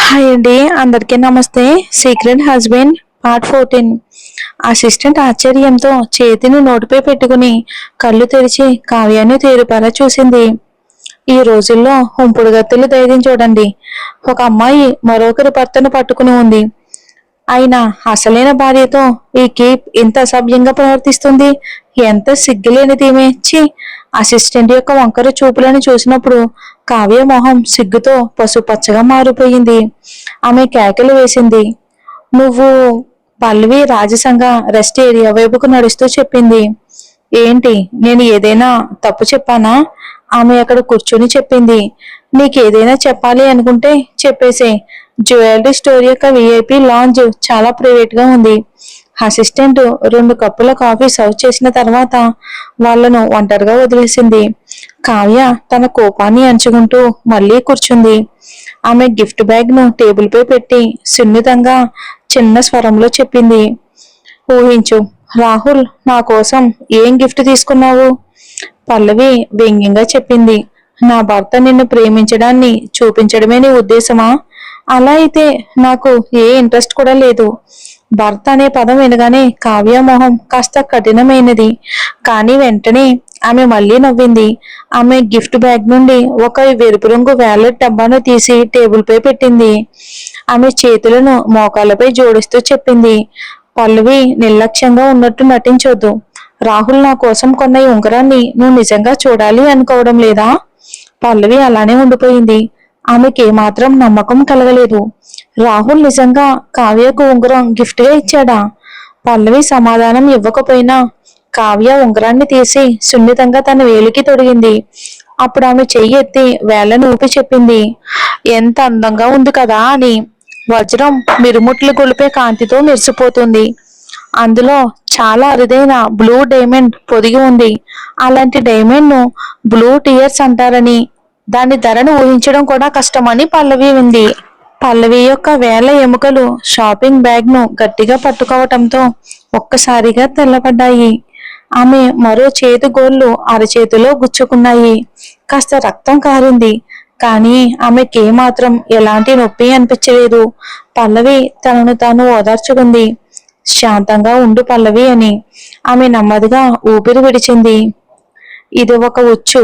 Hi అండి, అందరికీ నమస్తే. Secret husband part 14. అసిస్టెంట్ ఆశ్చర్యంతో చేతిని నోటిపై పెట్టుకుని కళ్ళు తెరిచి కావ్యాన్ని తేరుపారా చూసింది. ఈ రోజుల్లో ఉంపుడు గత్తెలు ధైర్యం చూడండి. ఒక అమ్మాయి మరొకరి భర్తను పట్టుకుని ఉంది. అయినా అసలైన భార్యతో ఈ కీప్ ఇంత అసభ్యంగా ప్రవర్తిస్తుంది. ఎంత సిగ్గులేనిది ఈమె. ఛీ! అసిస్టెంట్ యొక్క వంకర చూపులను చూసినప్పుడు కావ్య మొహం సిగ్గుతో పసుపచ్చగా మారిపోయింది. ఆమె కేకలు వేసింది. నువ్వు? పల్లవి రాజసంగా రెస్ట్ ఏరియా వైపుకు నడుస్తూ చెప్పింది. ఏంటి, నేను ఏదైనా తప్పు చెప్పానా? ఆమె అక్కడ కూర్చొని చెప్పింది. నీకేదైనా చెప్పాలి అనుకుంటే చెప్పేసే. జ్యువెలరీ స్టోర్ యొక్క విఐపి లాంజ్ చాలా ప్రైవేట్ గా ఉంది. అసిస్టెంట్ 2 కప్పుల కాఫీ సర్వ్ చేసిన తర్వాత వాళ్లను ఒంటరిగా వదిలేసింది. కావ్య తన కోపాన్ని అంచుకుంటూ మళ్లీ కూర్చుంది. ఆమె గిఫ్ట్ బ్యాగ్ ను టేబుల్ పై పెట్టి సున్నితంగా చిన్న స్వరంలో చెప్పింది. ఊహించు, రాహుల్ నా కోసం ఏం గిఫ్ట్ తీసుకున్నావు? పల్లవి వ్యంగ్యంగా చెప్పింది. నా భర్త నిన్ను ప్రేమించడాన్ని చూపించడమే నీ ఉద్దేశమా? అలా అయితే నాకు ఏ ఇంట్రెస్ట్ కూడా లేదు. భర్త అనే పదం వినగానే కావ్య మొహం కాస్త కఠినమైనది. కానీ వెంటనే ఆమె మళ్లీ నవ్వింది. ఆమె గిఫ్ట్ బ్యాగ్ నుండి ఒక ఎరుపు రంగు వ్యాలెట్ డబ్బాను తీసి టేబుల్ పై పెట్టింది. ఆమె చేతులను మోకాళ్ళపై జోడిస్తూ చెప్పింది. పల్లవి, నిర్లక్ష్యంగా ఉన్నట్టు నటించొద్దు. రాహుల్ నా కోసం కొన్న ఈ ఉంగరాన్ని నువ్వు నిజంగా చూడాలి అనుకోవడం లేదా? పల్లవి అలానే ఉండిపోయింది. ఆమెకేమాత్రం నమ్మకం కలగలేదు. రాహుల్ నిజంగా కావ్యకు ఉంగరం గిఫ్ట్ గా ఇచ్చాడా? పల్లవి సమాధానం ఇవ్వకపోయినా కావ్య ఉంగరాన్ని తీసి సున్నితంగా తన వేలికి తొడిగింది. అప్పుడు ఆమె చెయ్యి ఎత్తి వేళ్లను ఊపి చెప్పింది. ఎంత అందంగా ఉంది కదా అని. వజ్రం మిరుముట్లు గొలిపే కాంతితో మెరిసిపోతుంది. అందులో చాలా అరుదైన బ్లూ డైమండ్ పొదిగి ఉంది. అలాంటి డైమండ్ ను బ్లూ టియర్స్ అంటారని, దాని ధరను ఊహించడం కూడా కష్టమని పల్లవి వింది. పల్లవి యొక్క వేల ఎముకలు షాపింగ్ బ్యాగ్ ను గట్టిగా పట్టుకోవటంతో ఒక్కసారిగా తెల్లబడ్డాయి. ఆమె మరో చేతి గోళ్లు అరచేతిలో గుచ్చుకున్నాయి. కాస్త రక్తం కారింది. కానీ ఆమెకేమాత్రం ఎలాంటి నొప్పి అనిపించలేదు. పల్లవి తనను తాను ఓదార్చుకుంది. శాంతంగా ఉండు పల్లవి అని. ఆమె నెమ్మదిగా ఊపిరి విడిచింది. ఇది ఒక ఉచ్చు.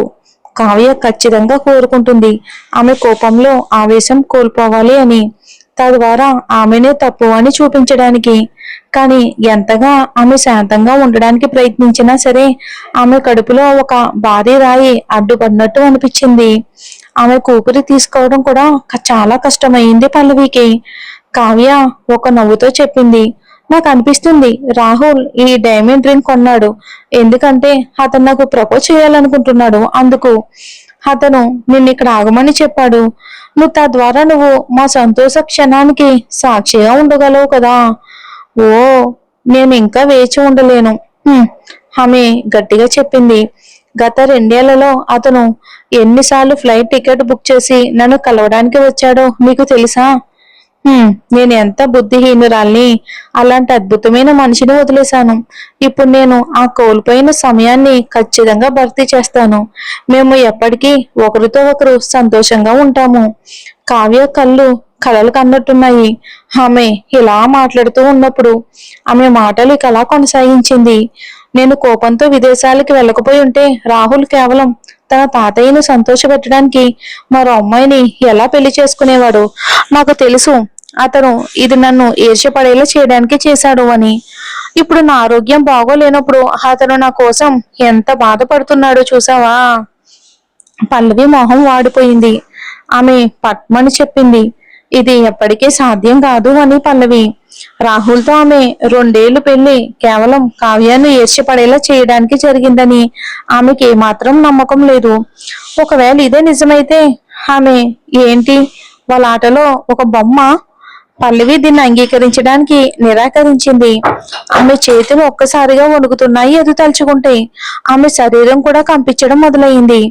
కావ్య ఖచ్చితంగా కోరుకుంటుంది ఆమె కోపంలో ఆవేశం కోల్పోవాలి అని, తద్వారా ఆమెనే తప్పు అని చూపించడానికి. కానీ ఎంతగా ఆమె శాంతంగా ఉండడానికి ప్రయత్నించినా సరే ఆమె కడుపులో ఒక భారీ రాయి అడ్డుపడినట్టు అనిపించింది. ఆమె ఊపిరి తీసుకోవడం కూడా చాలా కష్టమైంది పల్లవికి. కావ్య ఒక నవ్వుతో చెప్పింది. నాకు అనిపిస్తుంది రాహుల్ ఈ డైమండ్ రింగ్ కొన్నాడు ఎందుకంటే అతను నాకు ప్రపోజ్ చేయాలనుకుంటున్నాడు. అందుకు అతను నిన్ను ఇక్కడ ఆగమని చెప్పాడు. నువ్వు తద్వారా నువ్వు మా సంతోష క్షణానికి సాక్షిగా ఉండగలవు కదా. ఓ, నేను ఇంకా వేచి ఉండలేను. ఆమె గట్టిగా చెప్పింది. గత 2 ఏళ్లలో అతను ఎన్నిసార్లు ఫ్లైట్ టికెట్ బుక్ చేసి నన్ను కలవడానికి వచ్చాడో మీకు తెలుసా? నేను ఎంత బుద్ధిహీనురాల్ని. అలాంటి అద్భుతమైన మనిషిని వదిలేశాను. ఇప్పుడు నేను ఆ కోల్పోయిన సమయాన్ని ఖచ్చితంగా భర్తీ చేస్తాను. మేము ఎప్పటికీ ఒకరితో ఒకరు సంతోషంగా ఉంటాము. కావ్య కళ్ళు కలలు కన్నట్టున్నాయి. ఆమె ఇలా మాట్లాడుతూ ఉన్నప్పుడు ఆమె మాటలు అలా కొనసాగించింది. నేను కోపంతో విదేశాలకు వెళ్ళకపోయి ఉంటే రాహుల్ కేవలం తన తాతయ్యను సంతోషపెట్టడానికి మరో అమ్మాయిని ఎలా పెళ్లి చేసుకునేవాడు. నాకు తెలుసు అతను ఇది నన్ను ఈర్ష్యపడేలా చేయడానికి చేశాడు అని. ఇప్పుడు నా ఆరోగ్యం బాగోలేనప్పుడు అతను నా కోసం ఎంత బాధపడుతున్నాడో చూసావా? పల్లవి మొహం వాడిపోయింది. ఆమె పట్మని చెప్పింది. ఇది ఎప్పటికీ సాధ్యం కాదు అని. పల్లవి రాహుల్తో ఆమె 2 ఏళ్లు పెళ్లి కేవలం కావ్యాన్ని ఈర్ష్యపడేలా చేయడానికి జరిగిందని ఆమెకి ఏమాత్రం నమ్మకం లేదు. ఒకవేళ ఇదే నిజమైతే ఆమె ఏంటి, వాళ్ళ ఆటలో ఒక బొమ్మ? పల్లవి దీన్ని అంగీకరించడానికి నిరాకరించింది. ఆమె చేతులు ఒక్కసారిగా వణుకుతున్నాయి. అది తలుచుకుంటే ఆమె శరీరం కూడా కంపించడం మొదలైంది.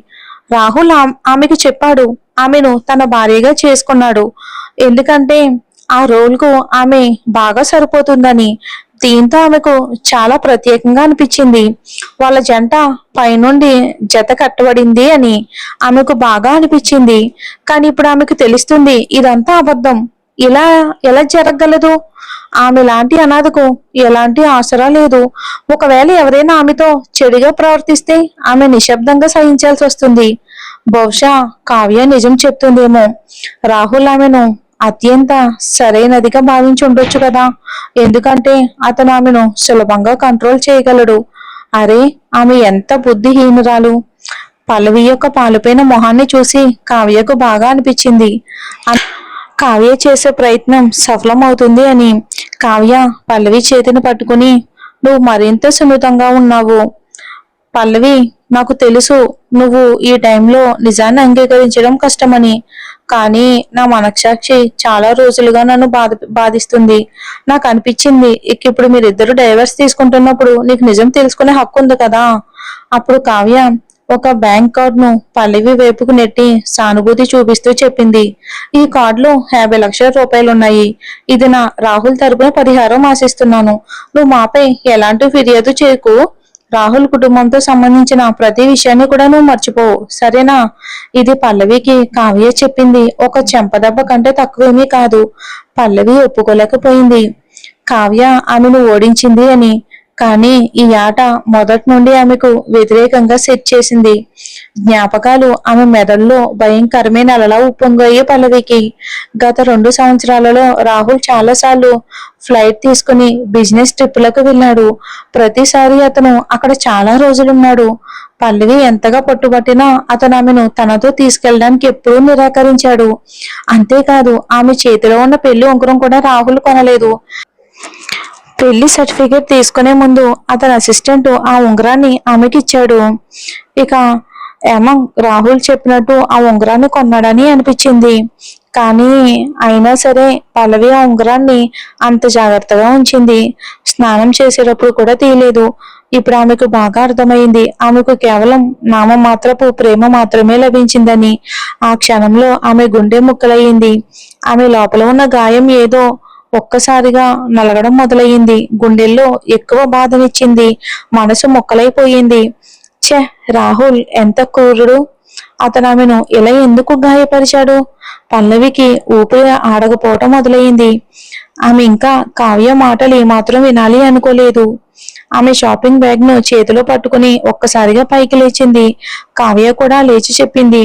రాహుల్ ఆమెకు చెప్పాడు ఆమెను తన భార్యగా చేసుకున్నాడు ఎందుకంటే ఆ రోల్ కు ఆమె బాగా సరిపోతుందని. దీంతో ఆమెకు చాలా ప్రత్యేకంగా అనిపించింది. వాళ్ళ జంట పైనుండి జత కట్టబడింది అని ఆమెకు బాగా అనిపించింది. కానీ ఇప్పుడు ఆమెకు తెలుస్తుంది ఇదంతా అబద్ధం. ఇలా ఎలా జరగగలదు? ఆమె లాంటి అనాథకు ఎలాంటి ఆసరా లేదు. ఒకవేళ ఎవరైనా ఆమెతో చెడుగా ప్రవర్తిస్తే ఆమె నిశ్శబ్దంగా సహించాల్సి వస్తుంది. బహుశా కావ్య నిజం చెప్తుందేమో. రాహుల్ ఆమెను అత్యంత సరైనదిగా భావించి ఉండొచ్చు కదా. ఎందుకంటే అతను ఆమెను సులభంగా కంట్రోల్ చేయగలడు. అరే, ఆమె ఎంత బుద్ధిహీనురాలు! పల్లవి యొక్క పాలుపైన మొహాన్ని చూసి కావ్యకు బాగా అనిపించింది. కావ్య చేసే ప్రయత్నం సఫలమవుతుంది అని. కావ్య పల్లవి చేతిని పట్టుకుని, నువ్వు మరింత సున్నితంగా ఉన్నావు పల్లవి. నాకు తెలుసు నువ్వు ఈ టైంలో నిజాన్ని అంగీకరించడం కష్టమని. కానీ నా మనస్సాక్షి చాలా రోజులుగా నన్ను బాధిస్తుంది. నాకు అనిపించింది ఇప్పుడు మీరిద్దరు డైవర్స్ తీసుకుంటున్నప్పుడు నీకు నిజం తెలుసుకునే హక్కు ఉంది కదా. అప్పుడు కావ్య ఒక బ్యాంక్ కార్డును పల్లవి వైపుకు నెట్టి సానుభూతి చూపిస్తూ చెప్పింది, ఈ కార్డులో 50 లక్షల రూపాయలు ఉన్నాయి. ఇది నా రాహుల్ తరపున పరిహారం ఆశిస్తున్నాను. నువ్వు మాపై ఎలాంటి ఫిర్యాదు చేయకు. రాహుల్ కుటుంబంతో సంబంధించిన ప్రతి విషయాన్ని కూడా నువ్వు మర్చిపోవు, సరేనా? ఇది పల్లవికి కావ్య చెప్పింది ఒక చెంపదెబ్బ కంటే తక్కువేమీ కాదు. పల్లవి ఒప్పుకోలేకపోయింది కావ్య ఆమెను ఓడించింది అని. కానీ ఈ ఆట మొదటి నుండి ఆమెకు వ్యతిరేకంగా సెట్ చేసింది. జ్ఞాపకాలు ఆమె మెదడులో భయంకరమైన అలలా ఉప్పొంగాయి పల్లవికి. గత 2 సంవత్సరాలలో రాహుల్ చాలాసార్లు ఫ్లైట్ తీసుకుని బిజినెస్ ట్రిప్లకు వెళ్ళాడు. ప్రతిసారి అతను అక్కడ చాలా రోజులున్నాడు. పల్లవి ఎంతగా పట్టుబట్టినా అతను ఆమెను తనతో తీసుకెళ్ళడానికి ఎప్పుడూ నిరాకరించాడు. అంతేకాదు ఆమె చేతిలో ఉన్న పెళ్లి ఉంగరం కూడా రాహుల్ కొనలేదు. పెళ్లి సర్టిఫికేట్ తీసుకునే ముందు అతని అసిస్టెంట్ ఆ ఉంగరాన్ని ఆమెకి ఇచ్చాడు. ఇక రాహుల్ చెప్పినట్టు ఆ ఉంగరాన్ని కొన్నాడని అనిపించింది. కానీ అయినా సరే పల్లవి ఆ ఉంగరాన్ని అంత జాగ్రత్తగా ఉంచింది. స్నానం చేసేటప్పుడు కూడా తీయలేదు. ఇప్పుడు ఆమెకు బాగా అర్థమైంది ఆమెకు కేవలం నామమాత్రపు ప్రేమ మాత్రమే లభించిందని. ఆ క్షణంలో ఆమె గుండె ముక్కలయ్యింది. ఆమె లోపల ఉన్న గాయం ఏదో ఒక్కసారిగా నలగడం మొదలయ్యింది. గుండెల్లో ఎక్కువ బాధనిచ్చింది. మనసు మొక్కలైపోయింది. ఛే, రాహుల్ ఎంత క్రూరుడు! అతను ఆమెను ఇలా ఎందుకు గాయపరిచాడు? పల్లవికి ఊపిరి ఆడకపోవటం మొదలయ్యింది. ఆమె ఇంకా కావ్య మాటలు ఏమాత్రం వినాలి అనుకోలేదు. ఆమె షాపింగ్ బ్యాగ్ ను చేతిలో పట్టుకుని ఒక్కసారిగా పైకి లేచింది. కావ్య కూడా లేచి చెప్పింది,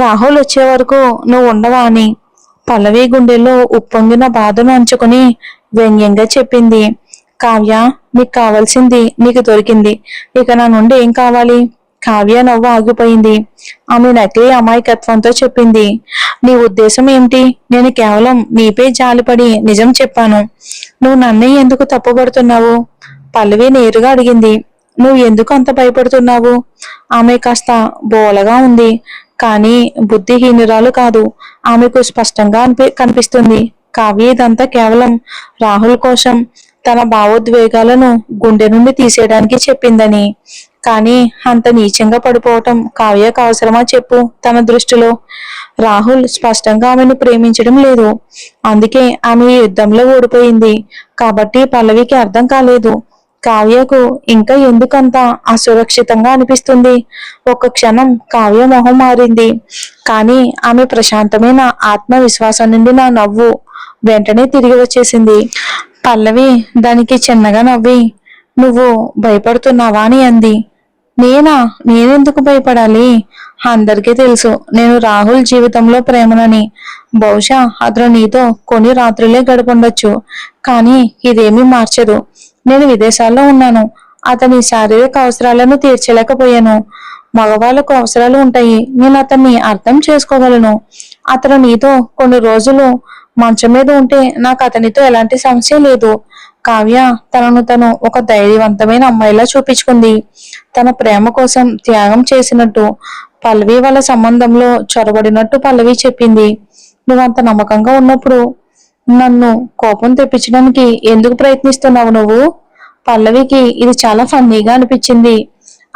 రాహుల్ వచ్చే వరకు నువ్వు ఉండవా అని. పల్లవి గుండెల్లో ఉప్పొంగిన బాధను అంచుకుని వ్యంగ్యంగా చెప్పింది, కావ్య, నీకు కావాల్సింది నీకు దొరికింది. ఇక నా నుండి ఏం కావాలి? కావ్య నవ్వు ఆగిపోయింది. ఆమె నకిలీ అమాయకత్వంతో చెప్పింది, నీ ఉద్దేశం ఏమిటి? నేను కేవలం నీపై జాలిపడి నిజం చెప్పాను. నువ్వు నన్నే ఎందుకు తప్పుపడుతున్నావు? పల్లవి నేరుగా అడిగింది. నువ్వు ఎందుకు అంత భయపడుతున్నావు? ఆమె కాస్త బోలగా ఉంది. కానీ బుద్ధిహీనురాలు కాదు. ఆమెకు స్పష్టంగా కనిపిస్తుంది కావ్య ఇదంతా కేవలం రాహుల్ కోసం తన భావోద్వేగాలను గుండె నుండి తీసేయడానికి చెప్పిందని. కానీ అంత నీచంగా పడిపోవటం కావ్యకు అవసరమా చెప్పు? తన దృష్టిలో రాహుల్ స్పష్టంగా ఆమెను ప్రేమించడం లేదు. అందుకే ఆమె యుద్ధంలో ఓడిపోయింది. కాబట్టి పల్లవికి అర్థం కాలేదు కావ్యకు ఇంకా ఎందుకంత అసురక్షితంగా అనిపిస్తుంది. ఒక క్షణం కావ్య మొహం మారింది. కానీ ఆమె ప్రశాంతమైన ఆత్మవిశ్వాసం నుండి నా నవ్వు వెంటనే తిరిగి వచ్చేసింది. పల్లవి దానికి చిన్నగా నవ్వి, నువ్వు భయపడుతున్నావా అని అంది. నేనెందుకు భయపడాలి? అందరికీ తెలుసు నేను రాహుల్ జీవితంలో ప్రేమనని. బహుశా అతను నీతో కొన్ని రాత్రులే గడుపుండొచ్చు. కానీ ఇదేమీ మార్చదు. నేను విదేశాల్లో ఉన్నాను. అతని శారీరక అవసరాలను తీర్చలేకపోయాను. మగవాళ్ళకు అవసరాలు ఉంటాయి. నేను అతన్ని అర్థం చేసుకోగలను. అతను నీతో కొన్ని రోజులు మంచం మీద ఉంటే నాకు అతనితో ఎలాంటి సమస్య లేదు. కావ్య తను ఒక ధైర్యవంతమైన అమ్మాయిలా చూపించుకుంది. తన ప్రేమ కోసం త్యాగం చేసినట్టు, పల్లవి వాళ్ళ సంబంధంలో చొరబడినట్టు పల్లవి చెప్పింది. నువ్వంత నమ్మకంగా ఉన్నప్పుడు నన్ను కోపం తెప్పించడానికి ఎందుకు ప్రయత్నిస్తున్నావు నువ్వు? పల్లవికి ఇది చాలా ఫన్నీగా అనిపించింది.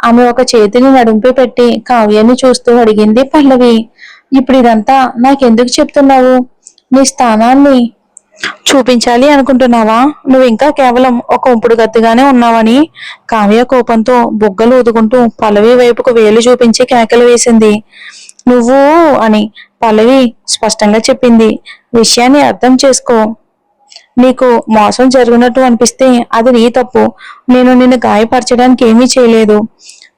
ఆమె ఒక చేతిని నడుంపి పెట్టి కావ్యాన్ని చూస్తూ అడిగింది పల్లవి, ఇప్పుడు ఇదంతా నాకెందుకు చెప్తున్నావు? నీ స్థానాన్ని చూపించాలి అనుకుంటున్నావా? నువ్వు ఇంకా కేవలం ఒక ఉంపుడు గత్తిగానే ఉన్నావని. కావ్య కోపంతో బుగ్గలు ఊదుకుంటూ పల్లవి వైపుకు వేలు చూపించి కేకలు వేసింది. నువ్వు అని పల్లవి స్పష్టంగా చెప్పింది. విషయాన్ని అర్థం చేసుకో. నీకు మోసం జరిగినట్టు అనిపిస్తే అది నీ తప్పు. నేను నిన్ను గాయపరచడానికి ఏమీ చేయలేదు.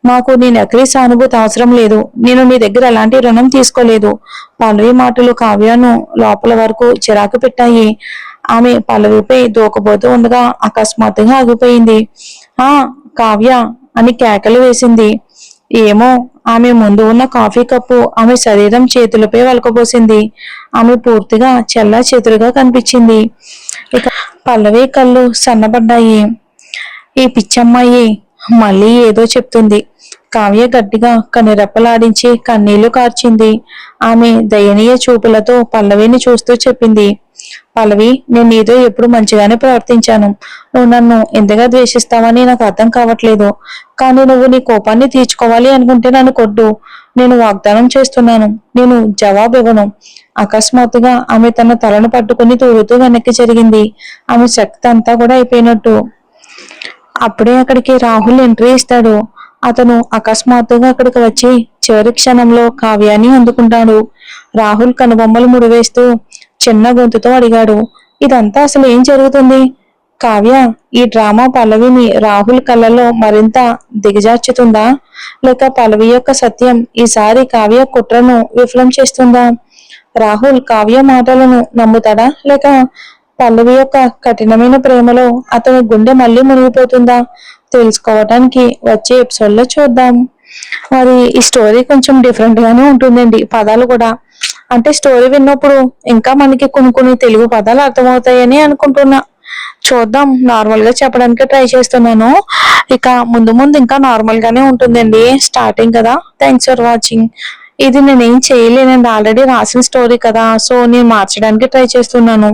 నాకు నీ నకిలీ సానుభూతి అవసరం లేదు. నేను నీ దగ్గర ఎలాంటి రుణం తీసుకోలేదు. పల్లవి మాటలు కావ్యను లోపల వరకు చిరాకు పెట్టాయి. ఆమె పల్లవిపై దూకబోతూ ఉండగా అకస్మాత్తుగా ఆగిపోయింది. ఆ కావ్య అని కేకలు వేసింది. ఏమో, ఆమె ముందు ఉన్న కాఫీ కప్పు ఆమె శరీరం చేతులపై వలకబోసింది. ఆమె పూర్తిగా చెల్లా చేతులుగా కనిపించింది. ఇక పల్లవి కళ్ళు సన్నబడ్డాయి. ఈ పిచ్చమ్మాయి మళ్ళీ ఏదో చెప్తుంది. కావ్య గట్టిగా కనురెప్పలాడించి కన్నీళ్లు కార్చింది. ఆమె దయనీయ చూపులతో పల్లవిని చూస్తూ చెప్పింది. పల్లవి, నేను నీతో ఎప్పుడు మంచిగానే ప్రవర్తించాను. నువ్వు నన్ను ఎంతగా ద్వేషిస్తావని నాకు అర్థం కావట్లేదు. కానీ నువ్వు నీ కోపాన్ని తీర్చుకోవాలి అనుకుంటే నన్ను కొట్టు. నేను వాగ్దానం చేస్తున్నాను, నేను జవాబు ఇవ్వను. అకస్మాత్తుగా ఆమె తన తలను పట్టుకుని తూగుతూ వెనక్కి జరిగింది. ఆమె శక్తి అంతా కూడా అయిపోయినట్టు. అప్పుడే అక్కడికి రాహుల్ ఎంట్రీ ఇస్తాడు. అతను అకస్మాత్తుగా అక్కడికి వచ్చి చివరి క్షణంలో కావ్యాన్ని అందుకుంటాడు. రాహుల్ కనుబొమ్మలు ముడివేస్తూ చిన్న గొంతుతో అడిగాడు, ఇదంతా అసలు ఏం జరుగుతుంది? కావ్య, ఈ డ్రామా పల్లవిని రాహుల్ కళ్ళలో మరింత దిగజార్చుతుందా, లేక పల్లవి యొక్క సత్యం ఈసారి కావ్య కుట్రను విఫలం చేస్తుందా? రాహుల్ కావ్య మాటలను నమ్ముతాడా, లేక పల్లవి యొక్క కఠినమైన ప్రేమలో అతని గుండె మళ్ళీ మునిగిపోతుందా? తెలుసుకోవడానికి వచ్చే ఎపిసోడ్ లో చూద్దాం. మరి ఈ స్టోరీ కొంచెం డిఫరెంట్ గానే ఉంటుందండి. పదాలు కూడా, అంటే స్టోరీ విన్నప్పుడు ఇంకా మనకి కొన్ని తెలుగు పదాలు అర్థమవుతాయని అనుకుంటున్నా. చూద్దాం, నార్మల్ గా చెప్పడానికి ట్రై చేస్తున్నాను. ఇక ముందు ముందు ఇంకా నార్మల్ గానే ఉంటుందండి. స్టార్టింగ్ కదా. Thanks for watching. ఇది నేనేం చేయలేనండి, ఆల్రెడీ రాసిన స్టోరీ కదా, సో నేను మార్చడానికి ట్రై చేస్తున్నాను.